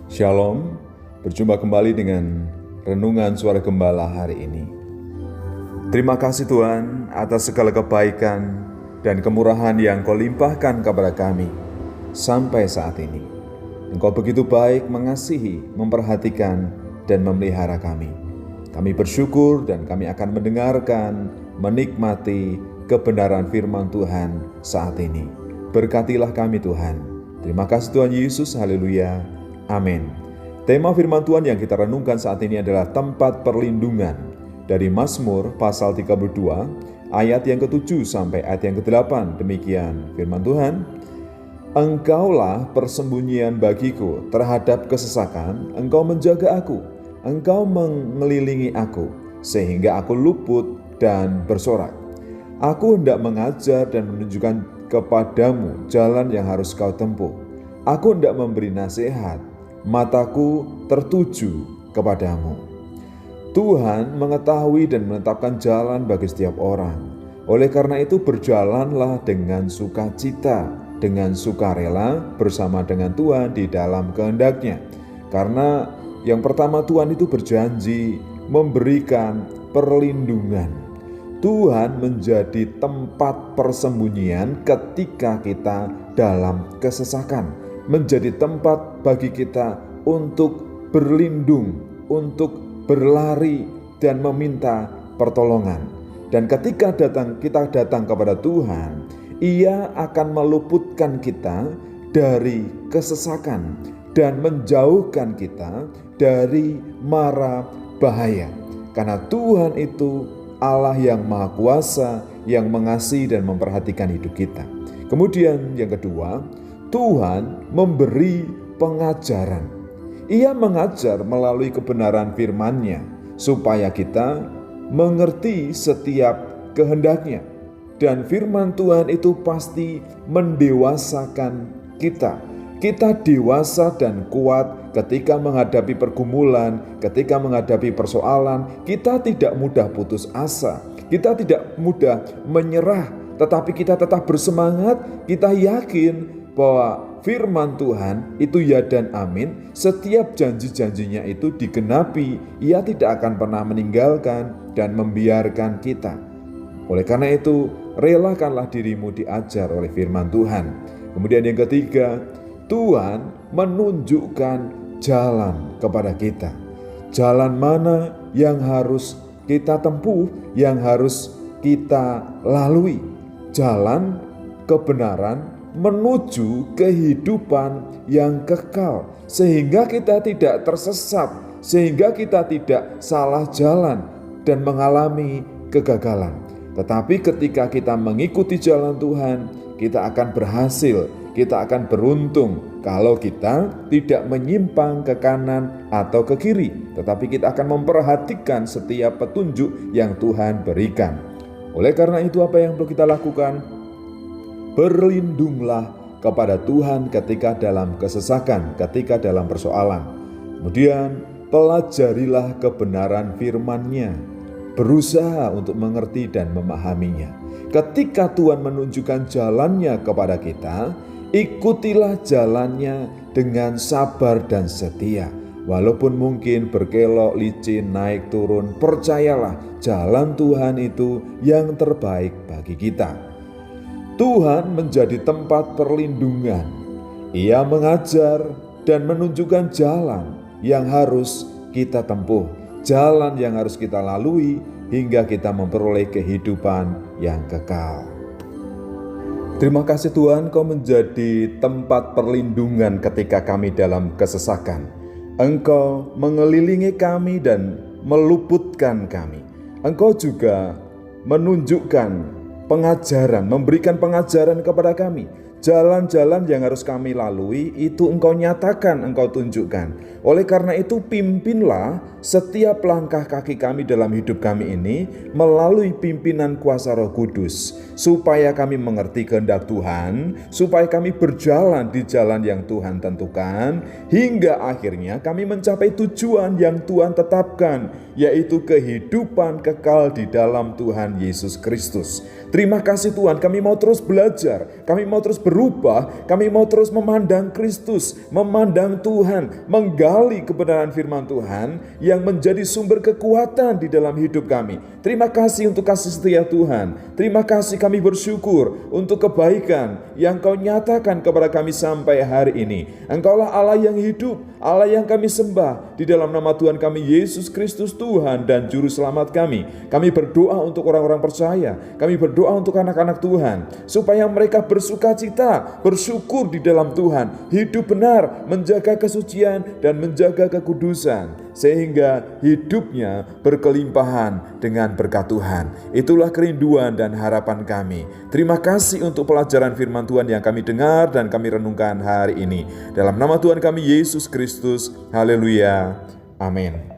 Shalom, berjumpa kembali dengan Renungan Suara Gembala hari ini. Terima kasih Tuhan atas segala kebaikan dan kemurahan yang Kau limpahkan kepada kami sampai saat ini. Engkau begitu baik mengasihi, memperhatikan, dan memelihara kami. Kami bersyukur dan kami akan mendengarkan, menikmati kebenaran firman Tuhan saat ini. Berkatilah kami Tuhan. Terima kasih Tuhan Yesus, haleluya. Amin. Tema firman Tuhan yang kita renungkan saat ini adalah tempat perlindungan dari Mazmur pasal 32 ayat yang ke-7 sampai ayat yang ke-8. Demikian firman Tuhan. Engkaulah persembunyian bagiku terhadap kesesakan, Engkau menjaga aku, Engkau mengelilingi aku, sehingga aku luput dan bersorak. Aku hendak mengajar dan menunjukkan kepadamu jalan yang harus kau tempuh. Aku hendak memberi nasihat, mataku tertuju kepadamu. Tuhan mengetahui dan menetapkan jalan bagi setiap orang. Oleh karena itu berjalanlah dengan sukacita, dengan sukarela bersama dengan Tuhan di dalam kehendak-Nya. Karena yang pertama Tuhan itu berjanji memberikan perlindungan. Tuhan menjadi tempat persembunyian ketika kita dalam kesesakan. Menjadi tempat bagi kita untuk berlindung, untuk berlari dan meminta pertolongan. Dan ketika kita datang kepada Tuhan, Ia akan meluputkan kita dari kesesakan dan menjauhkan kita dari mara bahaya. Karena Tuhan itu Allah yang Maha Kuasa, yang mengasihi dan memperhatikan hidup kita. Kemudian yang kedua, Tuhan memberi pengajaran. Ia mengajar melalui kebenaran firman-Nya supaya kita mengerti setiap kehendak-Nya. Dan firman Tuhan itu pasti mendewasakan kita. Kita dewasa dan kuat ketika menghadapi pergumulan, ketika menghadapi persoalan. Kita tidak mudah putus asa, kita tidak mudah menyerah, tetapi kita tetap bersemangat. Kita yakin bahwa firman Tuhan itu ya dan amin. Setiap janji-janjinya itu digenapi. Ia tidak akan pernah meninggalkan dan membiarkan kita. Oleh karena itu, relakanlah dirimu diajar oleh firman Tuhan. Kemudian yang ketiga, Tuhan menunjukkan jalan kepada kita. Jalan mana yang harus kita tempuh, yang harus kita lalui. Jalan kebenaran menuju kehidupan yang kekal, sehingga kita tidak tersesat, sehingga kita tidak salah jalan dan mengalami kegagalan. Tetapi ketika kita mengikuti jalan Tuhan, kita akan berhasil, kita akan beruntung kalau kita tidak menyimpang ke kanan atau ke kiri, tetapi kita akan memperhatikan setiap petunjuk yang Tuhan berikan. Oleh karena itu, apa yang perlu kita lakukan? Berlindunglah kepada Tuhan ketika dalam kesesakan, ketika dalam persoalan. Kemudian pelajarilah kebenaran firman-Nya. Berusaha untuk mengerti dan memahaminya. Ketika Tuhan menunjukkan jalan-Nya kepada kita, ikutilah jalan-Nya dengan sabar dan setia. Walaupun mungkin berkelok, licin, naik turun, percayalah jalan Tuhan itu yang terbaik bagi kita. Tuhan menjadi tempat perlindungan. Ia mengajar dan menunjukkan jalan yang harus kita tempuh, jalan yang harus kita lalui hingga kita memperoleh kehidupan yang kekal. Terima kasih Tuhan, Kau menjadi tempat perlindungan ketika kami dalam kesesakan. Engkau mengelilingi kami dan meluputkan kami. Engkau juga menunjukkan pengajaran, memberikan pengajaran kepada kami. Jalan-jalan yang harus kami lalui itu Engkau nyatakan, Engkau tunjukkan. Oleh karena itu pimpinlah setiap langkah kaki kami dalam hidup kami ini melalui pimpinan kuasa Roh Kudus, supaya kami mengerti kehendak Tuhan, supaya kami berjalan di jalan yang Tuhan tentukan, hingga akhirnya kami mencapai tujuan yang Tuhan tetapkan, yaitu kehidupan kekal di dalam Tuhan Yesus Kristus. Terima kasih Tuhan, kami mau terus belajar, kami mau terus berubah, kami mau terus memandang Kristus, memandang Tuhan, menggali kebenaran firman Tuhan yang menjadi sumber kekuatan di dalam hidup kami. Terima kasih untuk kasih setia Tuhan. Terima kasih, kami bersyukur untuk kebaikan yang Kau nyatakan kepada kami sampai hari ini. Engkaulah Allah yang hidup, Allah yang kami sembah. Di dalam nama Tuhan kami Yesus Kristus, Tuhan dan Juru Selamat kami. Kami berdoa untuk orang-orang percaya. Kami berdoa untuk anak-anak Tuhan, supaya mereka bersuka cita, bersyukur di dalam Tuhan, hidup benar, menjaga kesucian dan menjaga kekudusan, sehingga hidupnya berkelimpahan dengan berkat Tuhan. Itulah kerinduan dan harapan kami. Terima kasih untuk pelajaran firman Tuhan yang kami dengar dan kami renungkan hari ini. Dalam nama Tuhan kami Yesus Kristus, haleluya, amin.